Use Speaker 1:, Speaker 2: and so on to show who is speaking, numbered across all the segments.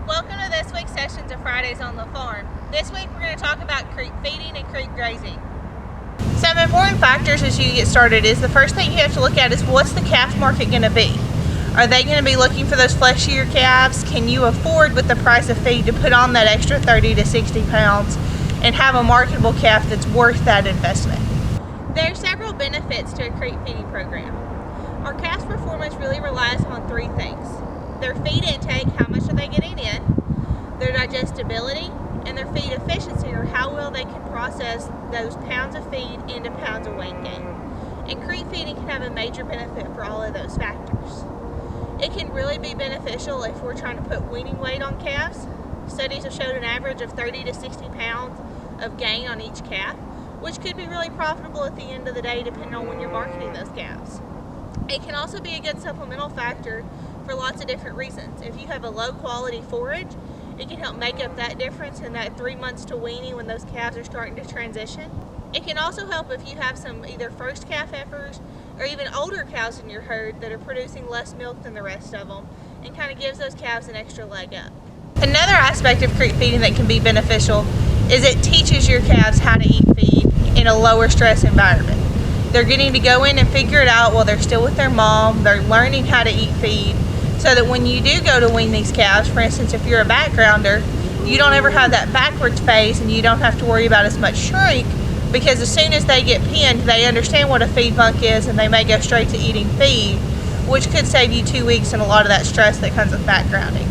Speaker 1: Welcome to this week's sessions of Fridays on the Farm. This week we're going to talk about creep feeding and creep grazing. Some important factors as you get started is the first thing you have to look at is what's the calf market going to be? Are they going to be looking for those fleshier calves? Can you afford with the price of feed to put on that extra 30 to 60 pounds and have a marketable calf that's worth that investment? There are several benefits to a creep feeding program. Our calf's performance really relies on three things: their feed intake, how much are they getting in, their digestibility, and their feed efficiency, or how well they can process those pounds of feed into pounds of weight gain. And creep feeding can have a major benefit for all of those factors. It can really be beneficial if we're trying to put weaning weight on calves. Studies have showed an average of 30 to 60 pounds of gain on each calf, which could be really profitable at the end of the day depending on when you're marketing those calves. It can also be a good supplemental factor for lots of different reasons. If you have a low quality forage, it can help make up that difference in that 3 months to weaning when those calves are starting to transition. It can also help if you have some either first calf heifers or even older cows in your herd that are producing less milk than the rest of them, and kind of gives those calves an extra leg up. Another aspect of creep feeding that can be beneficial is it teaches your calves how to eat feed in a lower stress environment. They're getting to go in and figure it out while they're still with their mom. They're learning how to eat feed so that when you do go to wean these calves, for instance, if you're a backgrounder, you don't ever have that backwards phase and you don't have to worry about as much shrink, because as soon as they get pinned, they understand what a feed bunk is and they may go straight to eating feed, which could save you 2 weeks and a lot of that stress that comes with backgrounding.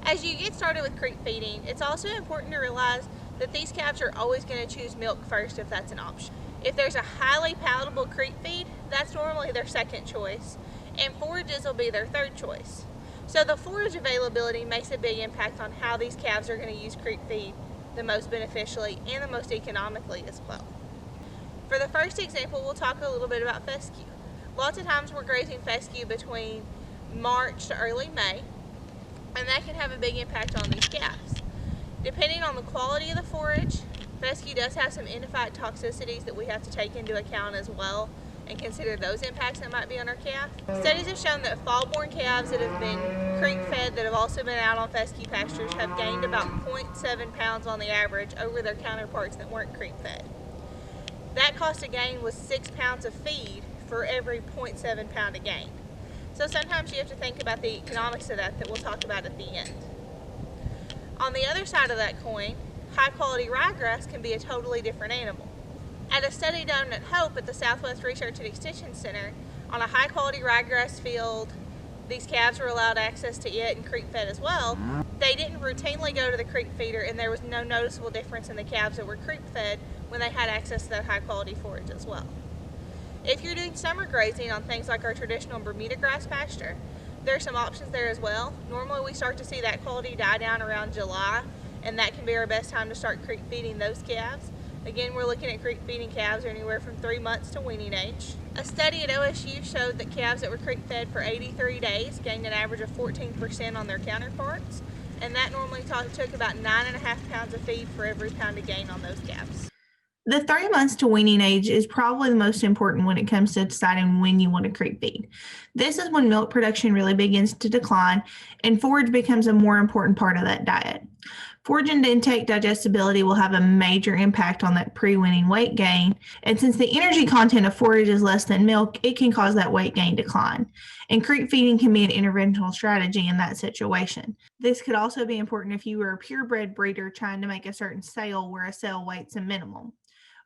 Speaker 1: As you get started with creep feeding, it's also important to realize that these calves are always going to choose milk first if that's an option. If there's a highly palatable creep feed, that's normally their second choice, and forages will be their third choice. So the forage availability makes a big impact on how these calves are going to use creep feed the most beneficially and the most economically as well. For the first example, we'll talk a little bit about fescue. Lots of times we're grazing fescue between March to early May, and that can have a big impact on these calves. Depending on the quality of the forage, fescue does have some endophyte toxicities that we have to take into account as well and consider those impacts that might be on our calf. Studies have shown that fall-born calves that have been creep fed that have also been out on fescue pastures have gained about 0.7 pounds on the average over their counterparts that weren't creep fed. That cost of gain was 6 pounds of feed for every 0.7 pound of gain. So sometimes you have to think about the economics of that we'll talk about at the end. On the other side of that coin, high quality ryegrass can be a totally different animal. At a study done at Hope at the Southwest Research and Extension Center, on a high quality ryegrass field, these calves were allowed access to it and creep fed as well. They didn't routinely go to the creep feeder, and there was no noticeable difference in the calves that were creep fed when they had access to that high quality forage as well. If you're doing summer grazing on things like our traditional Bermuda grass pasture, there are some options there as well. Normally we start to see that quality die down around July, and that can be our best time to start creep feeding those calves. Again, we're looking at creep feeding calves anywhere from 3 months to weaning age. A study at OSU showed that calves that were creep fed for 83 days gained an average of 14% on their counterparts, and that normally took about 9.5 pounds of feed for every pound of gain on those calves. The 3 months to weaning age is probably the most important when it comes to deciding when you want to creep feed. This is when milk production really begins to decline and forage becomes a more important part of that diet. Forage and intake digestibility will have a major impact on that pre-weaning weight gain, and since the energy content of forage is less than milk, it can cause that weight gain decline. And creep feeding can be an interventional strategy in that situation. This could also be important if you were a purebred breeder trying to make a certain sale where a sale weight's a minimum.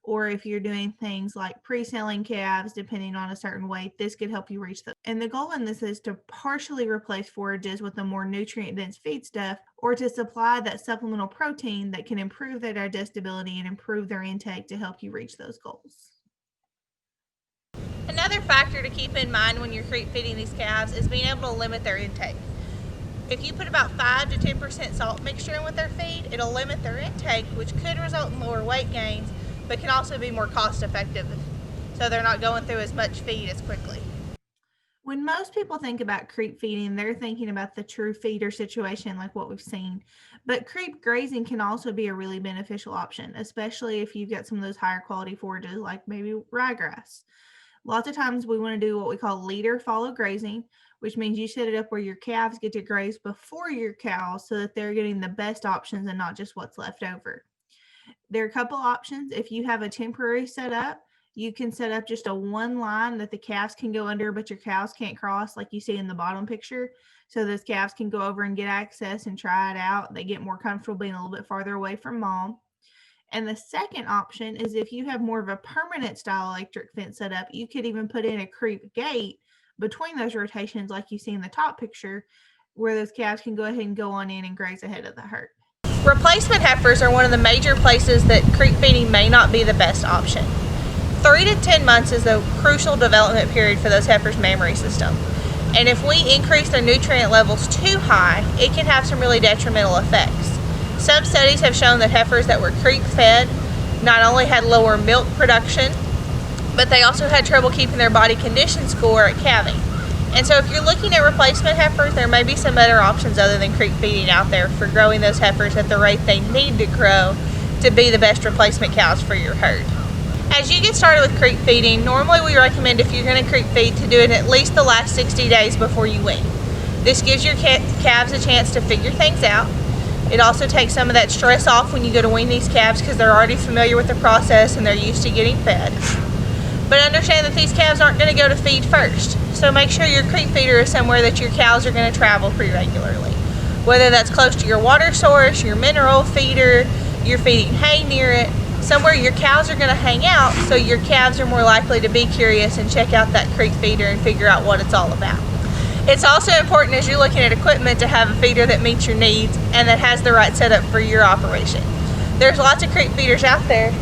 Speaker 1: Or if you're doing things like pre-selling calves, depending on a certain weight, this could help you reach them. And the goal in this is to partially replace forages with a more nutrient-dense feedstuff, or to supply that supplemental protein that can improve their digestibility and improve their intake to help you reach those goals. Another factor to keep in mind when you're creep feeding these calves is being able to limit their intake. If you put about 5 to 10% salt mixture in with their feed, it'll limit their intake, which could result in lower weight gains, but can also be more cost effective, so they're not going through as much feed as quickly. When most people think about creep feeding, they're thinking about the true feeder situation like what we've seen, but creep grazing can also be a really beneficial option, especially if you've got some of those higher quality forages like maybe ryegrass. Lots of times we want to do what we call leader follow grazing, which means you set it up where your calves get to graze before your cows so that they're getting the best options and not just what's left over. There are a couple options. If you have a temporary setup, you can set up just a one line that the calves can go under, but your cows can't cross, like you see in the bottom picture. So those calves can go over and get access and try it out. They get more comfortable being a little bit farther away from mom. And the second option is if you have more of a permanent style electric fence setup, you could even put in a creep gate between those rotations, like you see in the top picture, where those calves can go ahead and go on in and graze ahead of the herd. Replacement heifers are one of the major places that creep feeding may not be the best option. 3 to 10 months is a crucial development period for those heifers' mammary system. And if we increase their nutrient levels too high, it can have some really detrimental effects. Some studies have shown that heifers that were creep fed not only had lower milk production, but they also had trouble keeping their body condition score at calving. And so if you're looking at replacement heifers, there may be some better options other than creep feeding out there for growing those heifers at the rate they need to grow to be the best replacement cows for your herd. As you get started with creep feeding, normally we recommend if you're going to creep feed to do it at least the last 60 days before you wean. This gives your calves a chance to figure things out. It also takes some of that stress off when you go to wean these calves because they're already familiar with the process and they're used to getting fed. But understand that these calves aren't going to go to feed first. So make sure your creep feeder is somewhere that your cows are going to travel pretty regularly. Whether that's close to your water source, your mineral feeder, you're feeding hay near it, somewhere your cows are going to hang out, so your calves are more likely to be curious and check out that creep feeder and figure out what it's all about. It's also important as you're looking at equipment to have a feeder that meets your needs and that has the right setup for your operation. There's lots of creep feeders out there.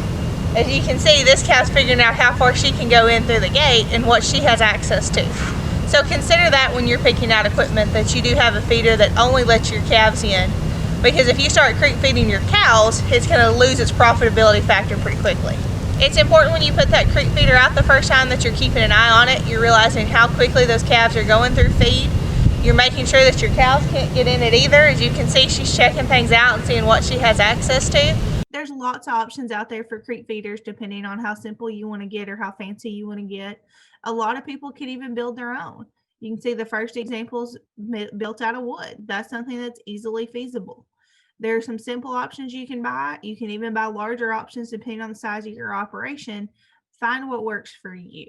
Speaker 1: As you can see, this cow's figuring out how far she can go in through the gate and what she has access to. So consider that when you're picking out equipment, that you do have a feeder that only lets your calves in. Because if you start creep feeding your cows, it's going to lose its profitability factor pretty quickly. It's important when you put that creep feeder out the first time that you're keeping an eye on it. You're realizing how quickly those calves are going through feed. You're making sure that your cows can't get in it either. As you can see, she's checking things out and seeing what she has access to. There's lots of options out there for creep feeders depending on how simple you want to get or how fancy you want to get. A lot of people can even build their own. You can see the first examples built out of wood. That's something that's easily feasible. There are some simple options you can buy. You can even buy larger options depending on the size of your operation. Find what works for you.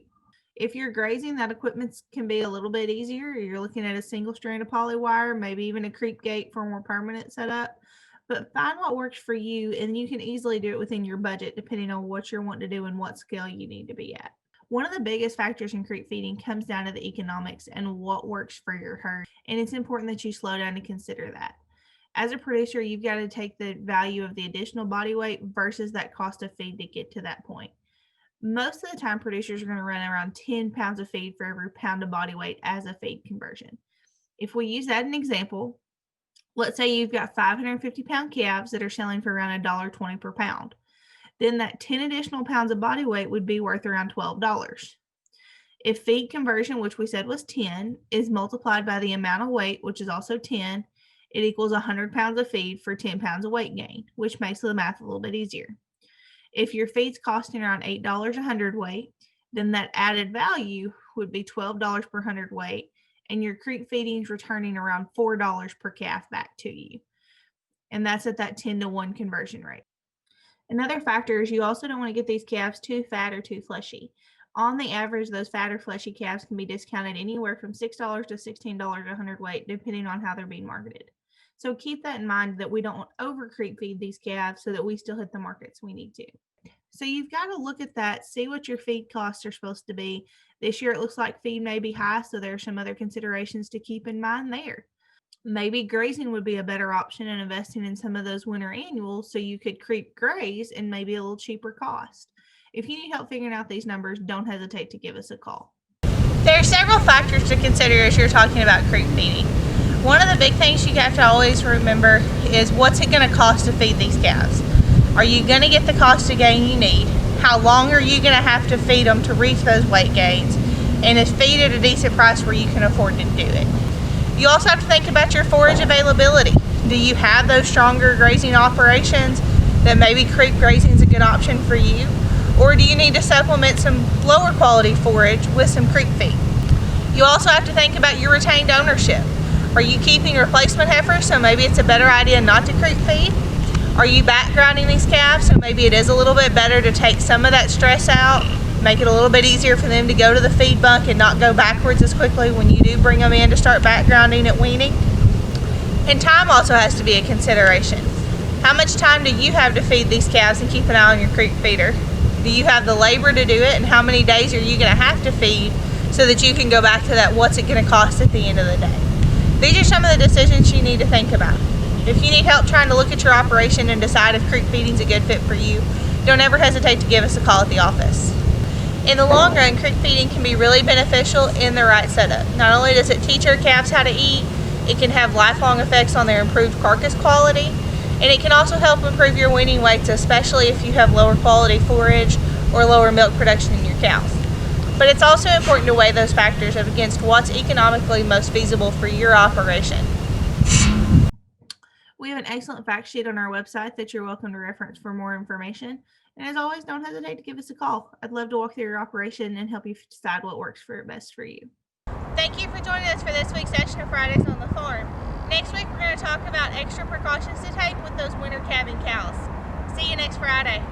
Speaker 1: If you're grazing, that equipment can be a little bit easier. You're looking at a single strand of poly wire, maybe even a creep gate for a more permanent setup. But find what works for you, and you can easily do it within your budget depending on what you're wanting to do and what scale you need to be at. One of the biggest factors in creep feeding comes down to the economics and what works for your herd. And it's important that you slow down to consider that. As a producer, you've got to take the value of the additional body weight versus that cost of feed to get to that point. Most of the time, producers are going to run around 10 pounds of feed for every pound of body weight as a feed conversion. If we use that as an example, let's say you've got 550-pound calves that are selling for around $1.20 per pound. Then that 10 additional pounds of body weight would be worth around $12. If feed conversion, which we said was 10, is multiplied by the amount of weight, which is also 10, it equals 100 pounds of feed for 10 pounds of weight gain, which makes the math a little bit easier. If your feed's costing around $8 a hundredweight, then that added value would be $12 per hundredweight, and your creep feeding is returning around $4 per calf back to you. And that's at that 10-to-1 conversion rate. Another factor is you also don't want to get these calves too fat or too fleshy. On the average, those fat or fleshy calves can be discounted anywhere from $6 to $16 a hundredweight, depending on how they're being marketed. So keep that in mind that we don't over creep feed these calves so that we still hit the markets we need to. So you've got to look at that, see what your feed costs are supposed to be. This year it looks like feed may be high, so there are some other considerations to keep in mind there. Maybe grazing would be a better option and investing in some of those winter annuals so you could creep graze and maybe a little cheaper cost. If you need help figuring out these numbers, don't hesitate to give us a call. There are several factors to consider as you're talking about creep feeding. One of the big things you have to always remember is what's it going to cost to feed these calves? Are you going to get the cost of gain you need? How long are you going to have to feed them to reach those weight gains? And is feed at a decent price where you can afford to do it? You also have to think about your forage availability. Do you have those stronger grazing operations that maybe creep grazing is a good option for you? Or do you need to supplement some lower quality forage with some creep feed? You also have to think about your retained ownership. Are you keeping replacement heifers, so maybe it's a better idea not to creep feed? Are you backgrounding these calves, so maybe it is a little bit better to take some of that stress out, make it a little bit easier for them to go to the feed bunk and not go backwards as quickly when you do bring them in to start backgrounding at weaning? And time also has to be a consideration. How much time do you have to feed these calves and keep an eye on your creep feeder? Do you have the labor to do it, and how many days are you going to have to feed so that you can go back to that what's it going to cost at the end of the day? These are some of the decisions you need to think about. If you need help trying to look at your operation and decide if creep feeding is a good fit for you, don't ever hesitate to give us a call at the office. In the long run, creep feeding can be really beneficial in the right setup. Not only does it teach our calves how to eat, it can have lifelong effects on their improved carcass quality, and it can also help improve your weaning weights, especially if you have lower quality forage or lower milk production in your cows. But it's also important to weigh those factors up against what's economically most feasible for your operation. We have an excellent fact sheet on our website that you're welcome to reference for more information. And as always, don't hesitate to give us a call. I'd love to walk through your operation and help you decide what works best for you. Thank you for joining us for this week's session of Fridays on the Farm. Next week, we're going to talk about extra precautions to take with those winter calving cows. See you next Friday.